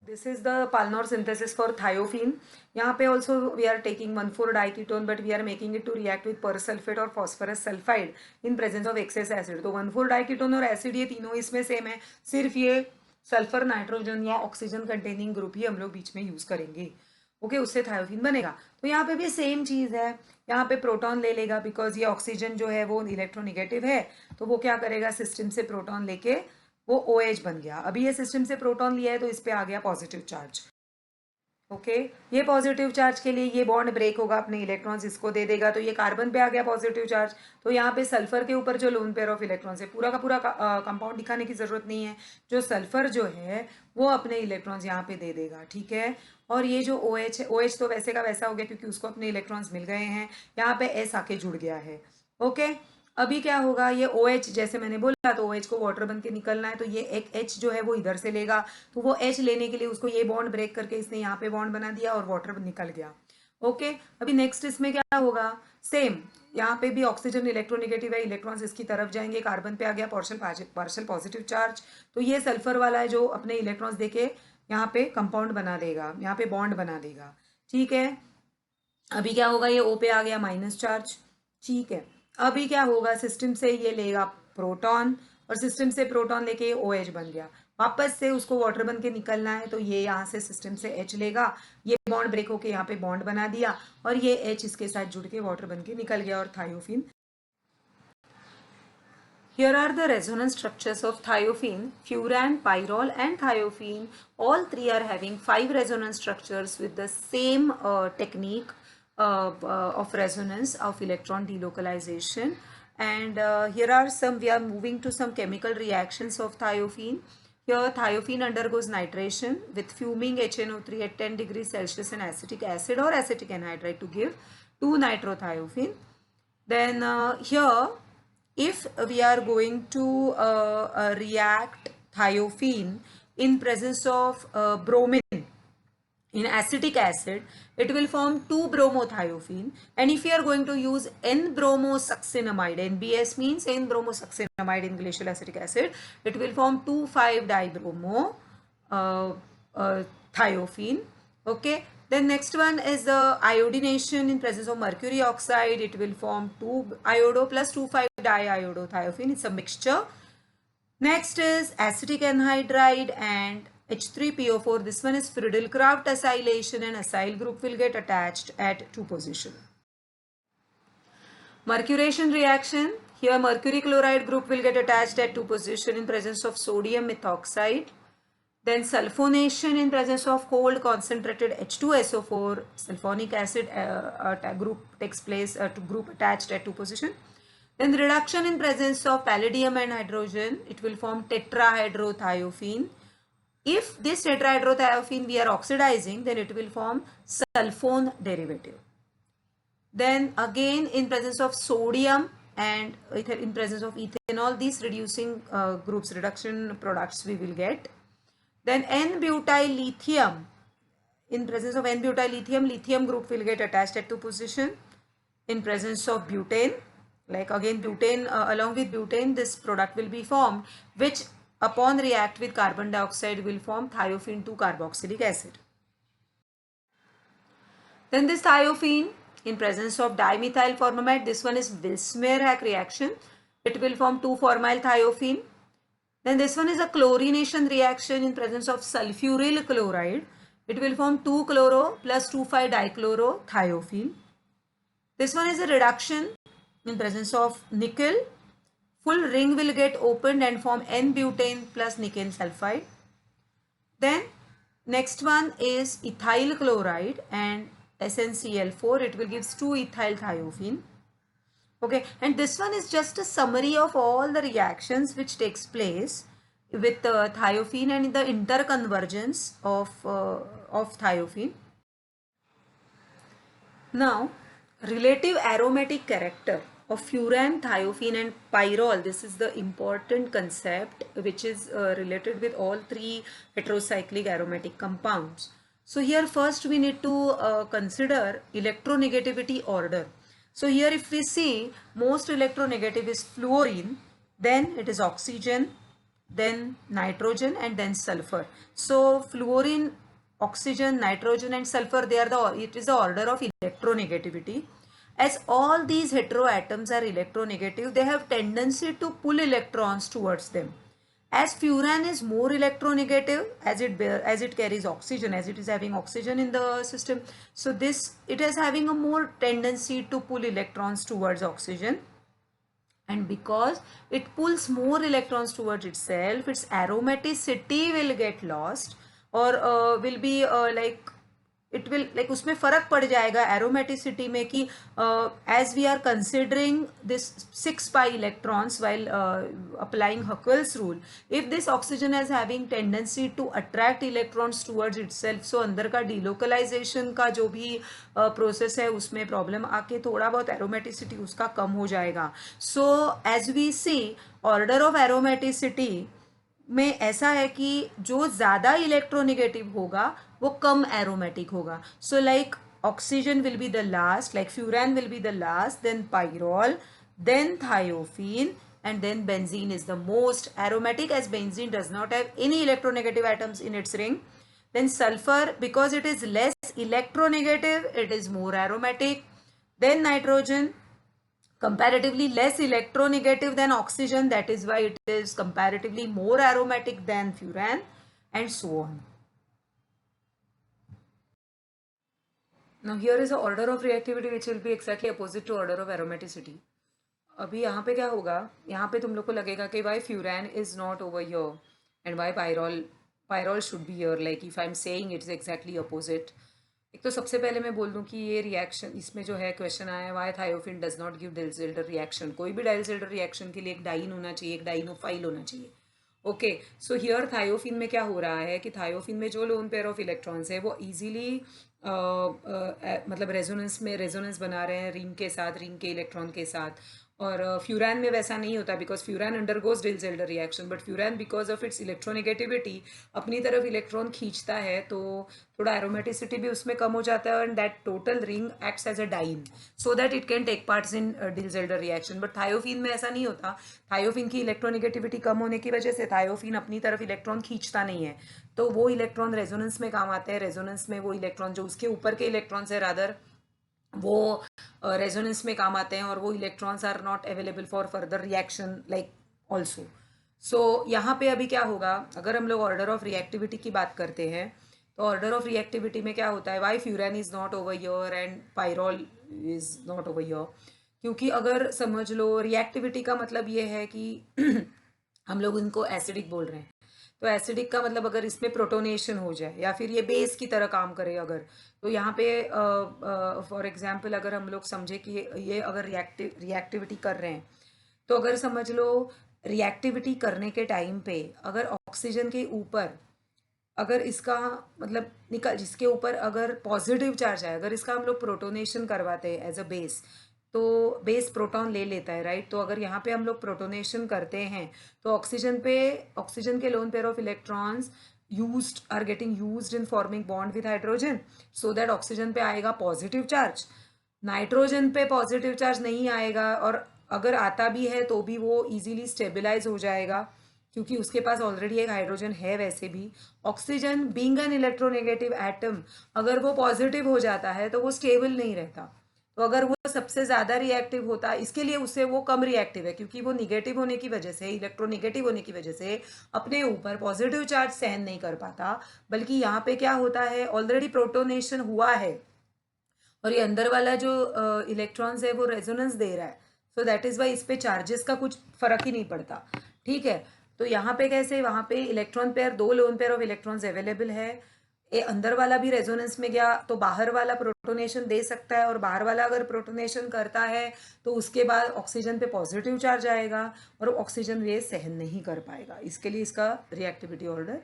This is the Palnor synthesis for thiophene. यहाँ पे also we are taking 1,4-diketone but we are making it to react with persulfate और phosphorus sulfide in presence of excess acid. तो 1,4-diketone और acid ये तीनों इसमें same है, सिर्फ ये सल्फर नाइट्रोजन या ऑक्सीजन कंटेनिंग ग्रुप ही हम लोग बीच में यूज करेंगे. ओके, उससे थायोफीन बनेगा. तो यहाँ पे भी सेम चीज है. यहाँ पे प्रोटॉन ले लेगा बिकॉज ये ऑक्सीजन जो है वो इलेक्ट्रोनिगेटिव है, तो वो क्या करेगा, सिस्टम से प्रोटॉन लेके वो OH बन गया. अभी ये सिस्टम से प्रोटॉन लिया है तो इस पे आ गया पॉजिटिव चार्ज. ओके, ये पॉजिटिव चार्ज के लिए ये बॉन्ड ब्रेक होगा, अपने इलेक्ट्रॉन्स इसको दे देगा, तो ये कार्बन पे आ गया पॉजिटिव चार्ज. तो यहाँ पे सल्फर के ऊपर जो लोन पेयर ऑफ इलेक्ट्रॉन्स है, पूरा का पूरा कंपाउंड दिखाने की जरूरत नहीं है. जो सल्फर जो है वो अपने इलेक्ट्रॉन्स यहाँ पे दे देगा. ठीक है. और ये जो OH है, OH तो वैसे का वैसा हो गया क्योंकि उसको अपने इलेक्ट्रॉन्स मिल गए हैं. यहाँ पे S आके जुड़ गया है. ओके, अभी क्या होगा, ये OH जैसे मैंने बोला तो OH को वाटर बन के निकलना है, तो ये एक H जो है वो इधर से लेगा, तो वो H लेने के लिए उसको ये बॉन्ड ब्रेक करके इसने यहाँ पे बॉन्ड बना दिया और वाटर निकल गया. ओके, अभी नेक्स्ट इसमें क्या होगा, सेम यहाँ पे भी ऑक्सीजन इलेक्ट्रोनिगेटिव है, इलेक्ट्रॉन्स इसकी तरफ जाएंगे, कार्बन पे आ गया पार्शियल पॉजिटिव चार्ज, तो ये सल्फर वाला है जो अपने इलेक्ट्रॉन्स देके यहाँ पे कंपाउंड बना देगा, यहाँ पे बॉन्ड बना देगा. ठीक है. अभी क्या होगा, ये O पे आ गया माइनस चार्ज. ठीक है. अभी क्या होगा, सिस्टम से ये लेगा प्रोटॉन और सिस्टम से प्रोटॉन लेके ये OH बन गया, वापस से उसको वाटर बन के निकलना है, तो ये यहाँ से सिस्टम से H लेगा, ये बॉन्ड ब्रेक होके यहाँ पे बॉन्ड बना दिया और ये H इसके साथ जुड़ के वाटर बन के निकल गया और thiophene. Here are the resonance structures of thiophene, furan, pyrrole and thiophene. All three are having 5 resonance structures with the same technique of resonance of electron delocalization. And here are some, we are moving to some chemical reactions of thiophene. Here thiophene undergoes nitration with fuming HNO3 at 10 degrees Celsius and acetic acid or acetic anhydride to give 2-nitrothiophene. Then here, if we are going to react thiophene in presence of bromine in acetic acid, it will form 2-bromothiophene. And if you are going to use N-bromosuccinamide, NBS means N-bromosuccinamide in glacial acetic acid, it will form 2,5-dibromo thiophene. Okay. Then next one is the iodination in presence of mercury oxide. It will form 2-iodo plus 2,5-diiodothiophene. It's a mixture. Next is acetic anhydride and H3PO4. This one is Friedel-Crafts acylation and acyl group will get attached at 2 position. Mercuration reaction. Here mercury chloride group will get attached at 2 position in presence of sodium methoxide. Then sulfonation in presence of cold concentrated H2SO4, sulfonic acid group takes place, to group attached at 2 position. Then reduction in presence of palladium and hydrogen, it will form tetrahydrothiophene. If this tetrahydrothiophene we are oxidizing, then it will form sulfone derivative. Then again in presence of sodium and in presence of ethanol, these reducing groups, reduction products we will get. Then N-butyl lithium, in presence of N-butyl lithium, lithium group will get attached at 2 position. In presence of butane, like again butane, along with butane this product will be formed, which upon react with carbon dioxide will form thiophene 2-carboxylic acid. Then this thiophene in presence of dimethyl formamide, this one is Wilsmer-Hack reaction, it will form 2-formyl thiophene. Then this one is a chlorination reaction in presence of sulfuryl chloride. It will form 2-chloro plus 2,5-dichlorothiophene. This one is a reduction in presence of nickel. Full ring will get opened and form N-butane plus nickel sulfide. Then next one is ethyl chloride and SnCl4. It will give 2-ethyl thiophene. Okay, and this one is just a summary of all the reactions which takes place with thiophene and the interconvergence of thiophene. Now, relative aromatic character of furan, thiophene and pyrrole. This is the important concept which is related with all 3 heterocyclic aromatic compounds. So here first we need to consider electronegativity order. So here if we see, most electronegative is fluorine, then it is oxygen, then nitrogen, and then sulfur. So fluorine, oxygen, nitrogen and sulfur, it is the order of electronegativity. As all these heteroatoms are electronegative, they have tendency to pull electrons towards them. As furan is more electronegative, as it carries oxygen, as it is having oxygen in the system, so it is having a more tendency to pull electrons towards oxygen. And because it pulls more electrons towards itself, its aromaticity will get lost, or will be like, it will like, उसमें फर्क पड़ जाएगा aromaticity में कि as we are considering this 6 pi electrons while applying Huckel's rule, if this oxygen is having tendency to attract electrons towards itself, so अंदर का delocalization का जो भी process है उसमें problem आके थोड़ा बहुत aromaticity उसका कम हो जाएगा. So as we see, order of aromaticity में ऐसा है कि जो ज़्यादा इलेक्ट्रोनेगेटिव होगा वो कम एरोमेटिक होगा. So like oxygen will be the last, like furan will be the last, then pyrrole, then thiophene, and then benzene is the most aromatic, as benzene does not have any electronegative atoms in its ring. Then sulfur, because it is less electronegative, it is more aromatic. Then nitrogen, comparatively less electronegative than oxygen, that is why it is comparatively more aromatic than furan, and so on. Now here is the order of reactivity which will be exactly opposite to order of aromaticity. अभी यहाँ पे क्या होगा, यहाँ पे तुम लोग को लगेगा कि why furan is not over here and why pyrrole should be here, like if I am saying it's exactly opposite. एक तो सबसे पहले मैं बोल दूं कि ये रिएक्शन, इसमें जो है क्वेश्चन आया है why thiophene does not give Diels Alder reaction. कोई भी डाइल्जिल्डर रिएक्शन के लिए एक डाइन होना चाहिए, एक डाइनोफाइल होना चाहिए. ओके, सो हियर थायोफिन में क्या हो रहा है कि थायोफिन में जो लोन पेयर ऑफ इलेक्ट्रॉन्स है वो इजीली मतलब रेजोनेंस बना रहे हैं रिंग के साथ, रिंग के इलेक्ट्रॉन के साथ. और फ्यूरान में वैसा नहीं होता because furan undergoes Diels Alder reaction, but furan because of its electronegativity अपनी तरफ इलेक्ट्रॉन खींचता है, तो थोड़ा एरोमेटिसिटी भी उसमें कम हो जाता है, and that total ring acts as a diene so that it can take parts in Diels Alder reaction. But thiophene में ऐसा नहीं होता. थायोफिन की इलेक्ट्रोनेगेटिविटी कम होने की वजह से थायोफिन अपनी तरफ इलेक्ट्रॉन खींचता नहीं है, तो वो इलेक्ट्रॉन रेजोनेंस में काम आते हैं. रेजोनेंस में वो इलेक्ट्रॉन जो उसके ऊपर के इलेक्ट्रॉन्स है रादर वो रेजोनेंस में काम आते हैं, और वो electrons are not available for further reaction like also. So यहाँ पे अभी क्या होगा, अगर हम लोग ऑर्डर ऑफ रिएक्टिविटी की बात करते हैं तो ऑर्डर ऑफ रिएक्टिविटी में क्या होता है, why furan is not over year and pyrrole is not over year. क्योंकि अगर समझ लो रिएक्टिविटी का मतलब ये है कि हम लोग इनको एसिडिक बोल रहे हैं, तो एसिडिक का मतलब अगर इसमें प्रोटोनेशन हो जाए या फिर ये बेस की तरह काम करे अगर, तो यहाँ पे फॉर एग्जांपल अगर हम लोग समझे कि ये अगर रिएक्टिविटी कर रहे हैं, तो अगर समझ लो रिएक्टिविटी करने के टाइम पे अगर ऑक्सीजन के ऊपर अगर इसका मतलब जिसके ऊपर अगर पॉजिटिव चार्ज है, अगर इसका हम लोग प्रोटोनेशन करवाते हैं एज अ बेस, तो बेस प्रोटॉन ले लेता है, राइट. तो अगर यहाँ पे हम लोग प्रोटोनेशन करते हैं तो ऑक्सीजन के lone pair of electrons are getting used in forming bond with hydrogen, so that oxygen पे आएगा पॉजिटिव चार्ज, नाइट्रोजन पे पॉजिटिव चार्ज नहीं आएगा, और अगर आता भी है तो भी वो इजीली स्टेबिलाईज हो जाएगा क्योंकि उसके पास ऑलरेडी एक हाइड्रोजन है. वैसे भी oxygen being an electronegative atom अगर वो पॉजिटिव हो जाता है तो वो स्टेबल नहीं रहता. तो अगर वो सबसे ज़्यादा रिएक्टिव होता है, इसके लिए उससे वो कम रिएक्टिव है क्योंकि वो निगेटिव होने की वजह से, इलेक्ट्रोनेगेटिव होने की वजह से अपने ऊपर पॉजिटिव चार्ज सहन नहीं कर पाता. बल्कि यहाँ पे क्या होता है, ऑलरेडी प्रोटोनेशन हुआ है और ये अंदर वाला जो इलेक्ट्रॉन्स है वो रेजोनेंस दे रहा है, सो दैट इज़ वाई इस पे चार्जेस का कुछ फर्क ही नहीं पड़ता. ठीक है, तो यहाँ पे कैसे, वहाँ पे electron pair, 2 loan pair of electrons available है. ये अंदर वाला भी रेजोनेंस में गया तो बाहर वाला प्रोटोनेशन दे सकता है, और बाहर वाला अगर प्रोटोनेशन करता है तो उसके बाद ऑक्सीजन पे पॉजिटिव चार्ज आएगा और ऑक्सीजन ये सहन नहीं कर पाएगा. इसके लिए इसका रिएक्टिविटी ऑर्डर